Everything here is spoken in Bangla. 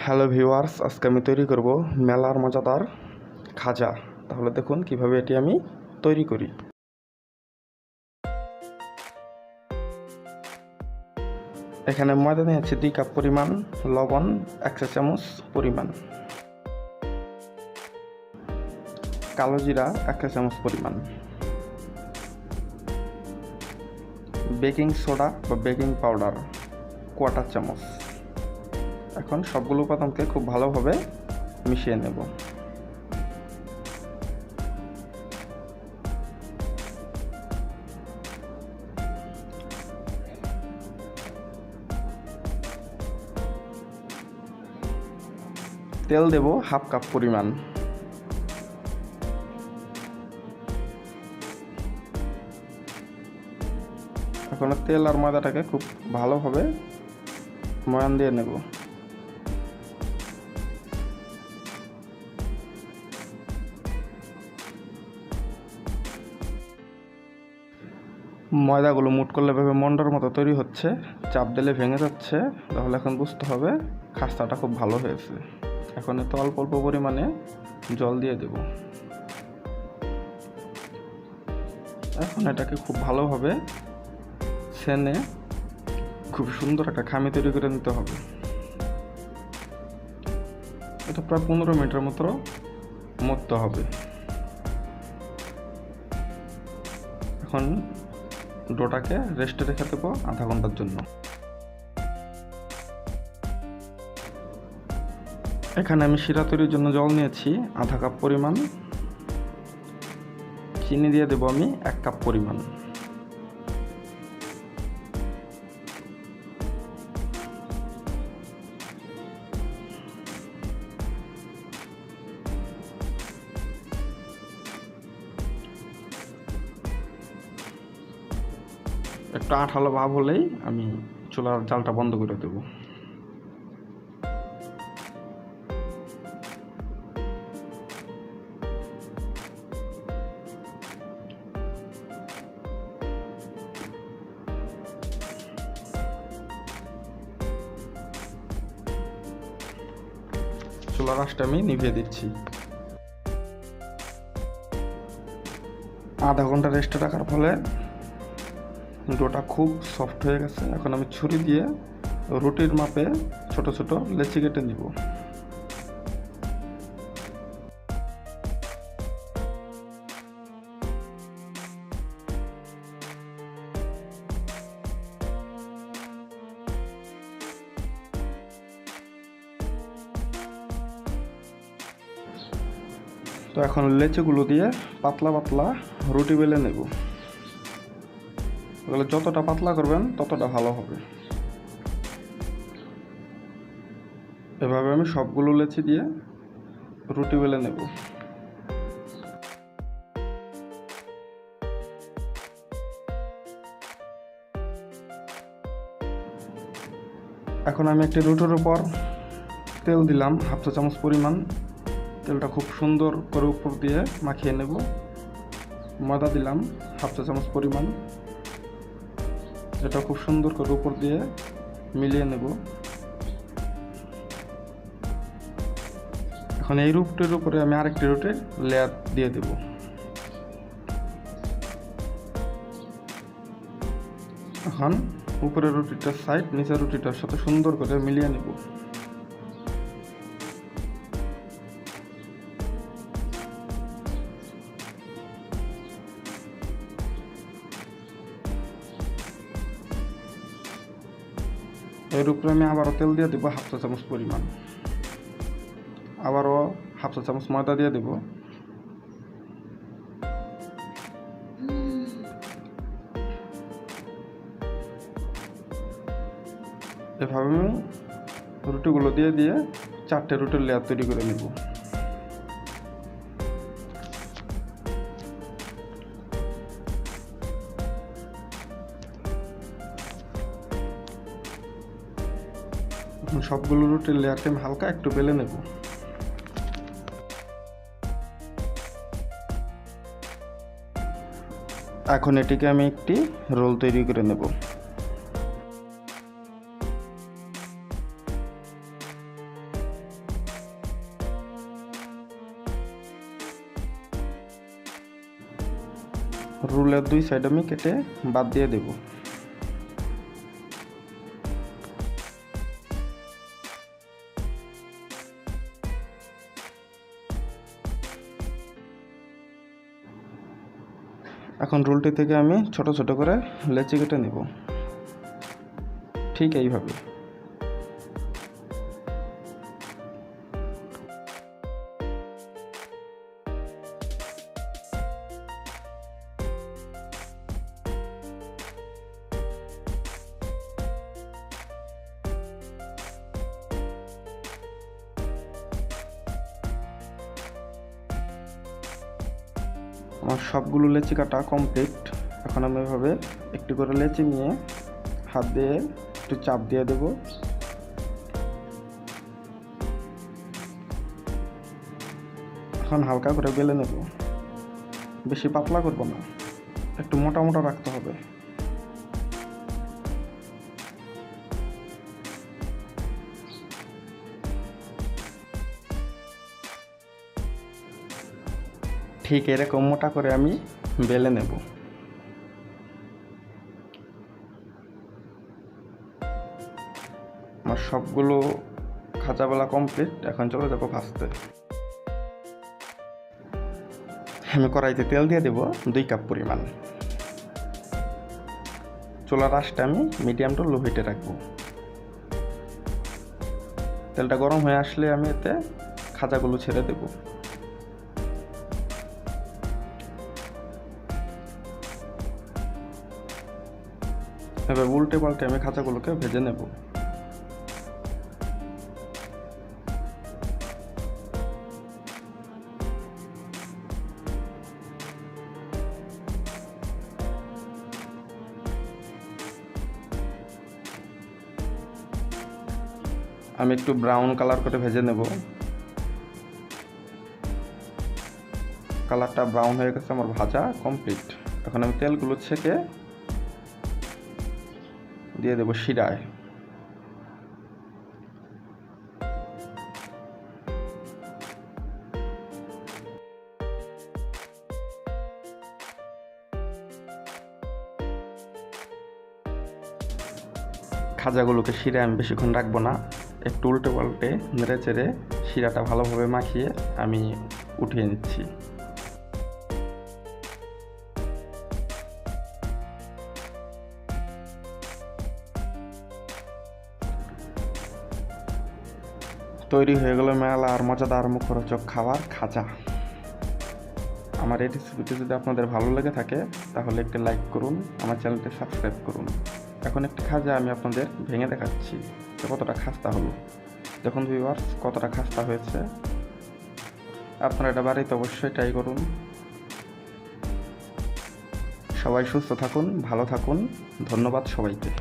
হ্যালো ভিউয়ার্স, আজকে আমি তৈরি করব মেলার মজাদার খাজা। তাহলে দেখুন কিভাবে এটি আমি তৈরি করি। এখানে ময়দা নিয়েছি 2 কাপ পরিমাণ, লবণ 1 চা চামচ পরিমাণ, কালো জিরা 1 চা চামচ পরিমাণ, বেকিং সোডা বা বেকিং পাউডার 1/4 চামচ। এখন সবগুলো উপাদানকে খুব ভালোভাবে মিশিয়ে নেব। তেল দেব 1/2 কাপ পরিমাণ। এখন তেল আর ময়দাটাকে খুব ভালোভাবে ময়ান দিয়ে নেব। ময়দাগুলো মুট করলে ভেবে মন্ডার মতো তৈরি হচ্ছে, চাপ দিলে ভেঙে যাচ্ছে, তাহলে এখন বুঝতে হবে খাস্তাটা খুব ভালো হয়েছে। এখন এত অল্প অল্প পরিমাণে জল দিয়ে দেব। এখন এটাকে খুব ভালোভাবে ছেনে খুব সুন্দর একটা খামি তৈরি করে নিতে হবে। এটা প্রায় 15 মিনিটের মতো মরতে হবে। এখন ডোটাকে রেস্টে রেখে দেবো আধা ঘন্টার জন্য। এখানে আমি শিরা তৈরির জন্য জল নিয়েছি 1/2 কাপ পরিমাণ, চিনি দিয়ে দেবো আমি 1 কাপ পরিমাণ। একটু আঠালো ভাব হলেই আমি চুলার জালটা বন্ধ করে দেব। চুলার আঁচটা আমি নিভিয়ে দিচ্ছি। আধা ঘন্টা রেস্টে রাখার ফলে ডোটা খুব সফট হয়ে গেছে। এখন আমি ছুরি দিয়ে রুটির মাপে ছোট ছোট লেচি কেটে নিব। তো এখন লেচিগুলো দিয়ে পাতলা পাতলা রুটি বেলে নেব। তাহলে যতটা পাতলা করবেন ততটা ভালো হবে। এভাবে আমি সবগুলো লেচি দিয়ে রুটি বেলে নেব। এখন আমি একটি রুটির উপর তেল দিলাম 1/2 চা চামচ পরিমাণ। তেলটা খুব সুন্দর করে উপর দিয়ে মাখিয়ে নেব। ময়দা দিলাম 1/2 চা চামচ পরিমাণ। এটা খুব সুন্দর করে উপর দিয়ে মিলিয়ে নেব। এখন এই রুটির উপরে আমি আরেকটি রুটির লেয়ার দিয়ে দেব। এখন উপরের রুটিটার সাইড নিচের রুটিটার সাথে সুন্দর করে মিলিয়ে নেব। এর উপরে আমি আবারও তেল দিয়ে দেবো 1/2 চা চামচ পরিমাণ। আবারও 1/2 চা চামচ ময়দা দিয়ে দেব। এভাবে আমি রুটিগুলো দিয়ে দিয়ে 4টে রুটির লেয়ার তৈরি করে নেব। সবগুলো রুটির লেয়ারকে আমি হালকা একটু বেলে নেব। এখন এটিকে আমি একটি রোল তৈরি করে নেব। রুলের 2 সাইড আমি কেটে বাদ দিয়ে দেব। এখন রুলটি থেকে আমি ছোট ছোট করে লেচি কেটে নেব, ঠিক এইভাবে। আমার সবগুলো লেচি কাটা কমপ্লিট। এখন আমি এভাবে একটু করে লেচি নিয়ে হাত দিয়ে একটু চাপ দিয়ে দেব। এখন হালকা করে বেলে নেব, বেশি পাতলা করব না, একটু মোটা মোটা রাখতে হবে। ঠিক এরকম মোটা করে আমি বেলে নেব। আমার সবগুলো খাজা বেলা কমপ্লিট। এখন চলে যাবো ভাজতে। আমি কড়াইতে তেল দিয়ে দেব 2 কাপ পরিমাণ। চুলার আঁচটা আমি মিডিয়াম টু লো হিটে রাখবো। তেলটা গরম হয়ে আসলে আমি এতে খাজাগুলো ছেড়ে দেব। এবার উল্টে পাল্টে আমি খাজাগুলোকে ভেজে নেব। আমি একটু ব্রাউন কালার করে ভেজে নেব। কালারটা ব্রাউন হয়ে গেছে, আমার ভাজা কমপ্লিট। এখন আমি তেলগুলো ছেঁকে দিয়ে দেব শিরায়। খাজাগুলোকে শিরায় আমি বেশিক্ষণ রাখবো না, একটু উল্টে পাল্টে নেড়ে চেড়ে শিরাটা ভালোভাবে মাখিয়ে আমি উঠিয়ে নিচ্ছি। তৈরি হয়ে গেল মেলা আর মজাদার মুখরোচক খাবার খাজা। আমার এই রেসিপিটি যদি আপনাদের ভালো লেগে থাকে তাহলে একটি লাইক করুন, আমার চ্যানেলটি সাবস্ক্রাইব করুন। এখন একটি খাজা আমি আপনাদের ভেঙে দেখাচ্ছি যে কতটা খাস্তা হলো। দেখুন ভিউয়ার্স, কতটা খাস্তা হয়েছে। আপনারা এটা বাড়িতে অবশ্যই ট্রাই করুন। সবাই সুস্থ থাকুন, ভালো থাকুন। ধন্যবাদ সবাইকে।